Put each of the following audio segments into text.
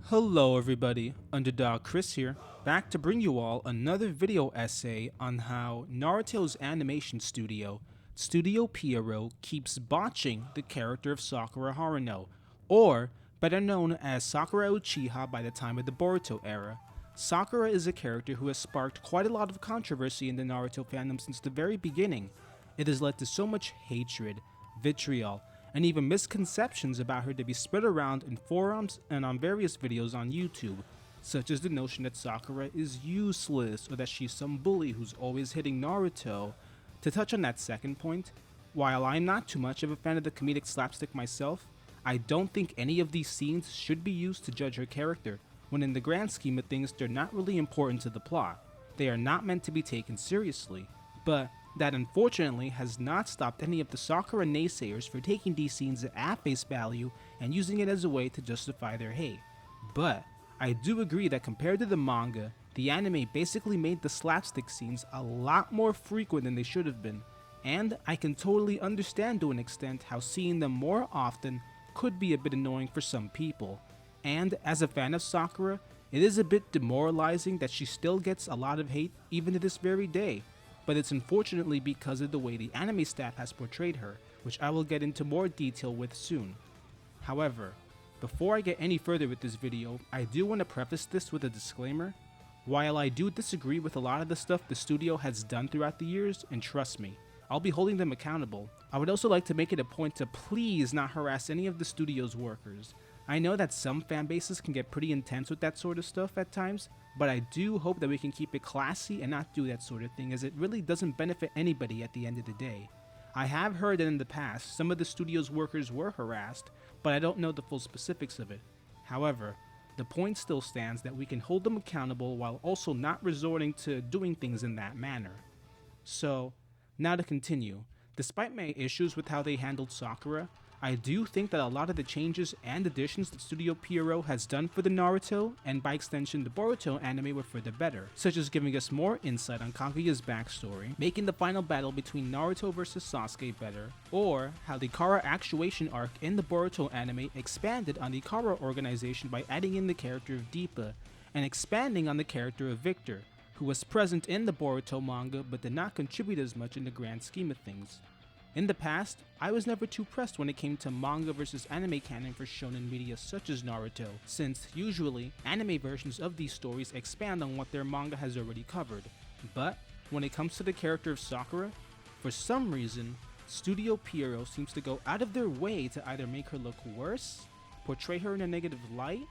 Hello everybody, Underdog Chris here, back to bring you all another video essay on how Naruto's animation studio, Studio Pierrot, keeps botching the character of Sakura Haruno, or better known as Sakura Uchiha by the time of the Boruto era. Sakura is a character who has sparked quite a lot of controversy in the Naruto fandom since the very beginning. It has led to so much hatred, vitriol, and even misconceptions about her to be spread around in forums and on various videos on YouTube, such as the notion that Sakura is useless or that she's some bully who's always hitting Naruto. To touch on that second point, while I'm not too much of a fan of the comedic slapstick myself, I don't think any of these scenes should be used to judge her character, when in the grand scheme of things they're not really important to the plot. They are not meant to be taken seriously, but that unfortunately has not stopped any of the Sakura naysayers for taking these scenes at face value and using it as a way to justify their hate. But I do agree that compared to the manga, the anime basically made the slapstick scenes a lot more frequent than they should have been, and I can totally understand to an extent how seeing them more often could be a bit annoying for some people. And as a fan of Sakura, it is a bit demoralizing that she still gets a lot of hate even to this very day. But it's unfortunately because of the way the anime staff has portrayed her, which I will get into more detail with soon. However, before I get any further with this video, I do want to preface this with a disclaimer. While I do disagree with a lot of the stuff the studio has done throughout the years, and trust me, I'll be holding them accountable, I would also like to make it a point to please not harass any of the studio's workers. I know that some fan bases can get pretty intense with that sort of stuff at times, but I do hope that we can keep it classy and not do that sort of thing, as it really doesn't benefit anybody at the end of the day. I have heard that in the past, some of the studio's workers were harassed, but I don't know the full specifics of it. However, the point still stands that we can hold them accountable while also not resorting to doing things in that manner. So, now to continue. Despite my issues with how they handled Sakura, I do think that a lot of the changes and additions that Studio Pierrot has done for the Naruto, and by extension the Boruto anime, were for the better, such as giving us more insight on Kaguya's backstory, making the final battle between Naruto vs Sasuke better, or how the Kara actuation arc in the Boruto anime expanded on the Kara organization by adding in the character of Deepa, and expanding on the character of Victor, who was present in the Boruto manga but did not contribute as much in the grand scheme of things. In the past, I was never too pressed when it came to manga versus anime canon for shonen media such as Naruto, since usually, anime versions of these stories expand on what their manga has already covered. But when it comes to the character of Sakura, for some reason, Studio Pierrot seems to go out of their way to either make her look worse, portray her in a negative light,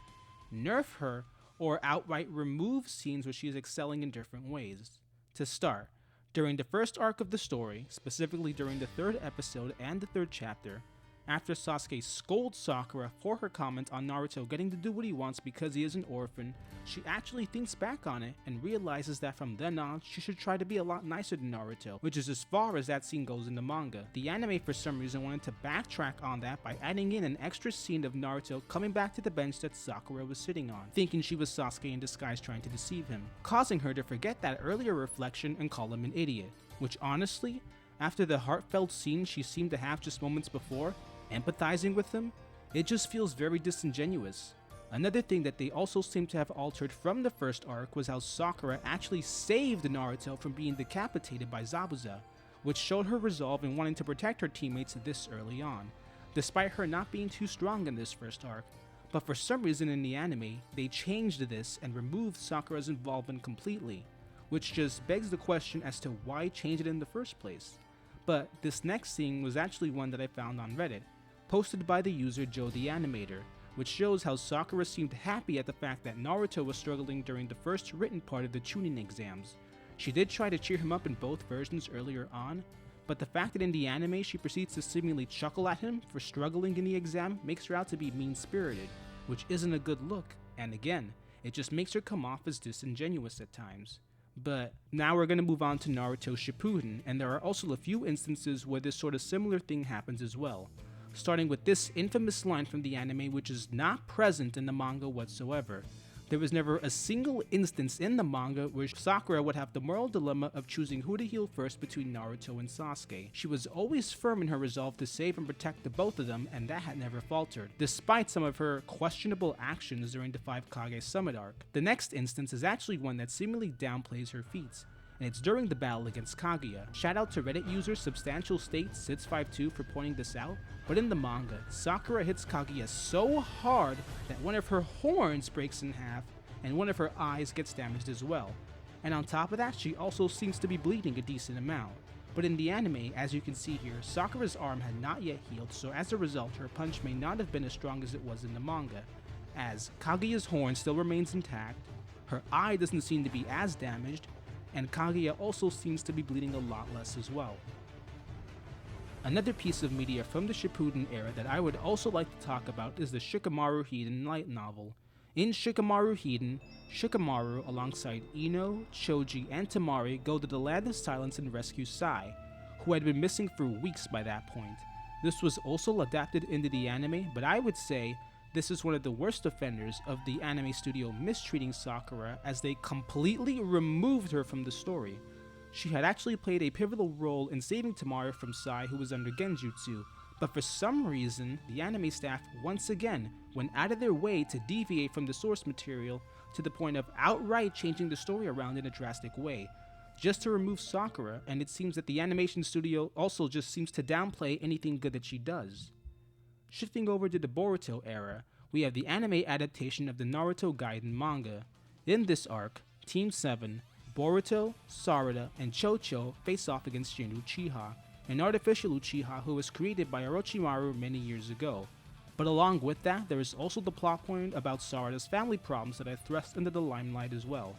nerf her, or outright remove scenes where she is excelling in different ways. To start, during the first arc of the story, specifically during the third episode and the third chapter, after Sasuke scolds Sakura for her comment on Naruto getting to do what he wants because he is an orphan, she actually thinks back on it and realizes that from then on she should try to be a lot nicer than Naruto, which is as far as that scene goes in the manga. The anime for some reason wanted to backtrack on that by adding in an extra scene of Naruto coming back to the bench that Sakura was sitting on, thinking she was Sasuke in disguise trying to deceive him, causing her to forget that earlier reflection and call him an idiot, which honestly, after the heartfelt scene she seemed to have just moments before, empathizing with him, it just feels very disingenuous. Another thing that they also seem to have altered from the first arc was how Sakura actually saved Naruto from being decapitated by Zabuza, which showed her resolve in wanting to protect her teammates this early on, despite her not being too strong in this first arc. But for some reason in the anime, they changed this and removed Sakura's involvement completely, which just begs the question as to why change it in the first place. But this next scene was actually one that I found on Reddit, posted by the user Joe the Animator, which shows how Sakura seemed happy at the fact that Naruto was struggling during the first written part of the Chunin exams. She did try to cheer him up in both versions earlier on, but the fact that in the anime she proceeds to seemingly chuckle at him for struggling in the exam makes her out to be mean-spirited, which isn't a good look, and again, it just makes her come off as disingenuous at times. But now we're going to move on to Naruto Shippuden, and there are also a few instances where this sort of similar thing happens as well. Starting with this infamous line from the anime which is not present in the manga whatsoever. There was never a single instance in the manga where Sakura would have the moral dilemma of choosing who to heal first between Naruto and Sasuke. She was always firm in her resolve to save and protect the both of them, and that had never faltered, despite some of her questionable actions during the 5 Kage Summit arc. The next instance is actually one that seemingly downplays her feats, and it's during the battle against Kaguya. Shoutout to Reddit user Substantial State Sits52 for pointing this out, but in the manga, Sakura hits Kaguya so hard that one of her horns breaks in half and one of her eyes gets damaged as well. And on top of that, she also seems to be bleeding a decent amount. But in the anime, as you can see here, Sakura's arm had not yet healed, so as a result, her punch may not have been as strong as it was in the manga, as Kaguya's horn still remains intact, her eye doesn't seem to be as damaged, and Kaguya also seems to be bleeding a lot less as well. Another piece of media from the Shippuden era that I would also like to talk about is the Shikamaru Hiden light novel. In Shikamaru Hiden, Shikamaru alongside Ino, Choji, and Tamari go to the Land of Silence and rescue Sai, who had been missing for weeks by that point. This was also adapted into the anime, but I would say this is one of the worst offenders of the anime studio mistreating Sakura, as they completely removed her from the story. She had actually played a pivotal role in saving Tamari from Sai, who was under genjutsu, but for some reason, the anime staff once again went out of their way to deviate from the source material to the point of outright changing the story around in a drastic way, just to remove Sakura, and it seems that the animation studio also just seems to downplay anything good that she does. Shifting over to the Boruto era, we have the anime adaptation of the Naruto Gaiden manga. In this arc, Team 7, Boruto, Sarada, and Chocho face off against Shin Uchiha, an artificial Uchiha who was created by Orochimaru many years ago. But along with that, there is also the plot point about Sarada's family problems that are thrust into the limelight as well.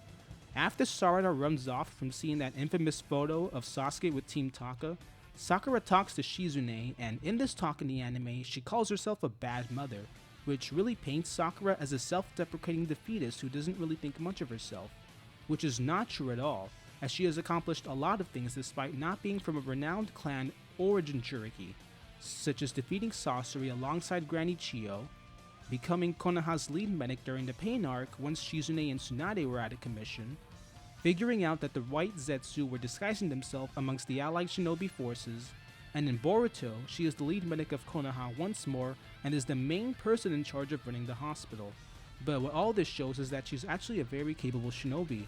After Sarada runs off from seeing that infamous photo of Sasuke with Team Taka, Sakura talks to Shizune, and in this talk in the anime, she calls herself a bad mother, which really paints Sakura as a self-deprecating defeatist who doesn't really think much of herself, which is not true at all, as she has accomplished a lot of things despite not being from a renowned clan or a jinchuriki, such as defeating Sasori alongside Granny Chiyo, becoming Konoha's lead medic during the Pain arc once Shizune and Tsunade were out of commission, figuring out that the white Zetsu were disguising themselves amongst the allied shinobi forces, and in Boruto, she is the lead medic of Konoha once more and is the main person in charge of running the hospital. But what all this shows is that she's actually a very capable shinobi,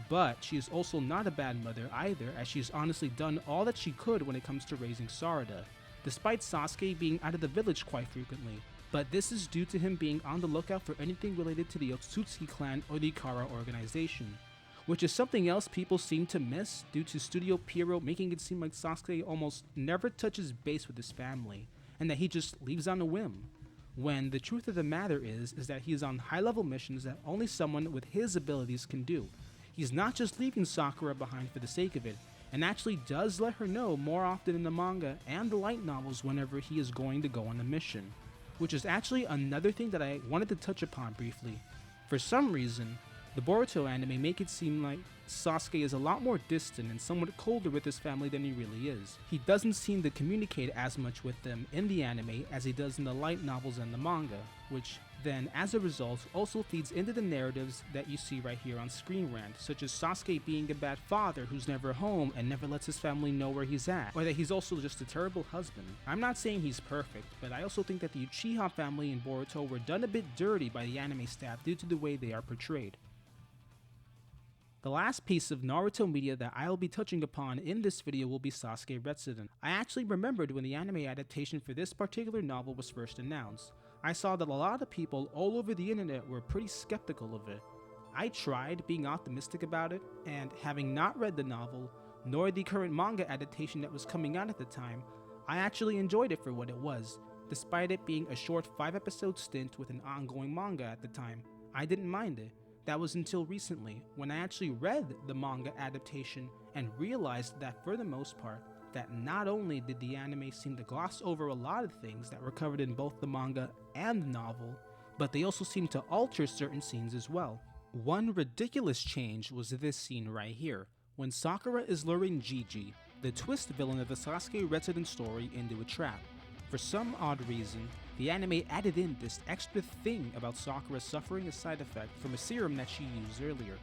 but she is also not a bad mother either, as she's honestly done all that she could when it comes to raising Sarada, despite Sasuke being out of the village quite frequently. But this is due to him being on the lookout for anything related to the Otsutsuki clan or the Ikara organization, which is something else people seem to miss due to Studio Pierrot making it seem like Sasuke almost never touches base with his family, and that he just leaves on a whim, when the truth of the matter is that he is on high-level missions that only someone with his abilities can do. He's not just leaving Sakura behind for the sake of it, and actually does let her know more often in the manga and the light novels whenever he is going to go on a mission, which is actually another thing that I wanted to touch upon briefly. For some reason, the Boruto anime make it seem like Sasuke is a lot more distant and somewhat colder with his family than he really is. He doesn't seem to communicate as much with them in the anime as he does in the light novels and the manga, which then, as a result, also feeds into the narratives that you see right here on Screen Rant, such as Sasuke being a bad father who's never home and never lets his family know where he's at, or that he's also just a terrible husband. I'm not saying he's perfect, but I also think that the Uchiha family in Boruto were done a bit dirty by the anime staff due to the way they are portrayed. The last piece of Naruto media that I'll be touching upon in this video will be Sasuke Retsuden. I actually remembered when the anime adaptation for this particular novel was first announced. I saw that a lot of people all over the internet were pretty skeptical of it. I tried being optimistic about it, and having not read the novel, nor the current manga adaptation that was coming out at the time, I actually enjoyed it for what it was, despite it being a short 5-episode stint with an ongoing manga at the time. I didn't mind it. That was until recently, when I actually read the manga adaptation and realized that for the most part, that not only did the anime seem to gloss over a lot of things that were covered in both the manga and the novel, but they also seemed to alter certain scenes as well. One ridiculous change was this scene right here, when Sakura is luring Gigi, the twist villain of the Sasuke Retsuden story, into a trap. For some odd reason, the anime added in this extra thing about Sakura suffering a side effect from a serum that she used earlier,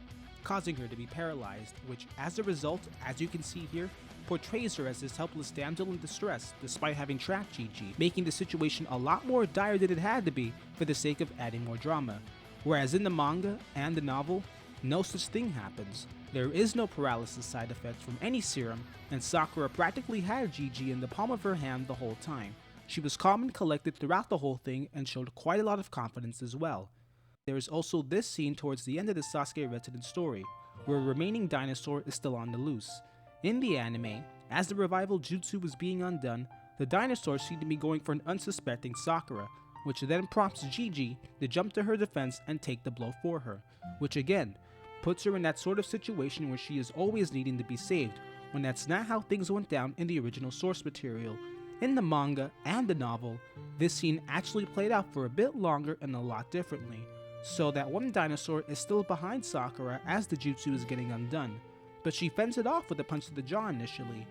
causing her to be paralyzed, which as a result, as you can see here, portrays her as this helpless damsel in distress despite having trapped Gigi, making the situation a lot more dire than it had to be for the sake of adding more drama. Whereas in the manga and the novel, no such thing happens. There is no paralysis side effect from any serum, and Sakura practically had Gigi in the palm of her hand the whole time. She was calm and collected throughout the whole thing and showed quite a lot of confidence as well. There is also this scene towards the end of the Sasuke Retsuden story, where a remaining dinosaur is still on the loose. In the anime, as the revival jutsu was being undone, the dinosaur seemed to be going for an unsuspecting Sakura, which then prompts Gigi to jump to her defense and take the blow for her, which again, puts her in that sort of situation where she is always needing to be saved, when that's not how things went down in the original source material. In the manga and the novel, this scene actually played out for a bit longer and a lot differently, so that one dinosaur is still behind Sakura as the jutsu is getting undone, but she fends it off with a punch to the jaw initially,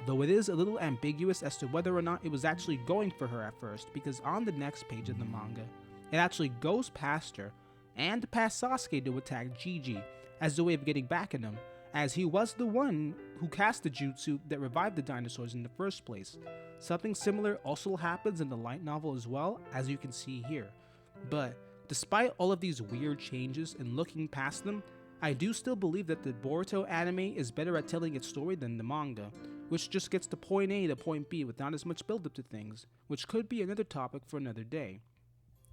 though it is a little ambiguous as to whether or not it was actually going for her at first, because on the next page of the manga, it actually goes past her and past Sasuke to attack Gigi as a way of getting back at him, as he was the one who cast the jutsu that revived the dinosaurs in the first place. Something similar also happens in the light novel as well, as you can see here. But despite all of these weird changes and looking past them, I do still believe that the Boruto anime is better at telling its story than the manga, which just gets to point A to point B with not as much build up to things, which could be another topic for another day.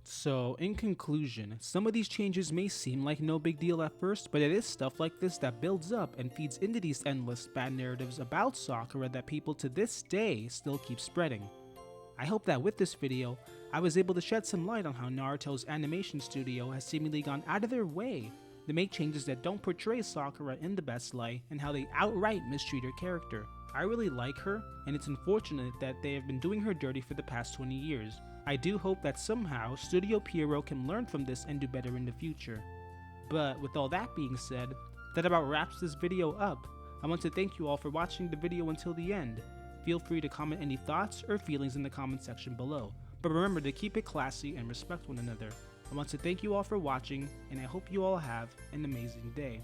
So, in conclusion, some of these changes may seem like no big deal at first, but it is stuff like this that builds up and feeds into these endless bad narratives about Sakura that people to this day still keep spreading. I hope that with this video, I was able to shed some light on how Naruto's animation studio has seemingly gone out of their way to make changes that don't portray Sakura in the best light and how they outright mistreat her character. I really like her, and it's unfortunate that they have been doing her dirty for the past 20 years. I do hope that somehow Studio Pierrot can learn from this and do better in the future. But with all that being said, that about wraps this video up. I want to thank you all for watching the video until the end. Feel free to comment any thoughts or feelings in the comment section below, but remember to keep it classy and respect one another. I want to thank you all for watching, and I hope you all have an amazing day.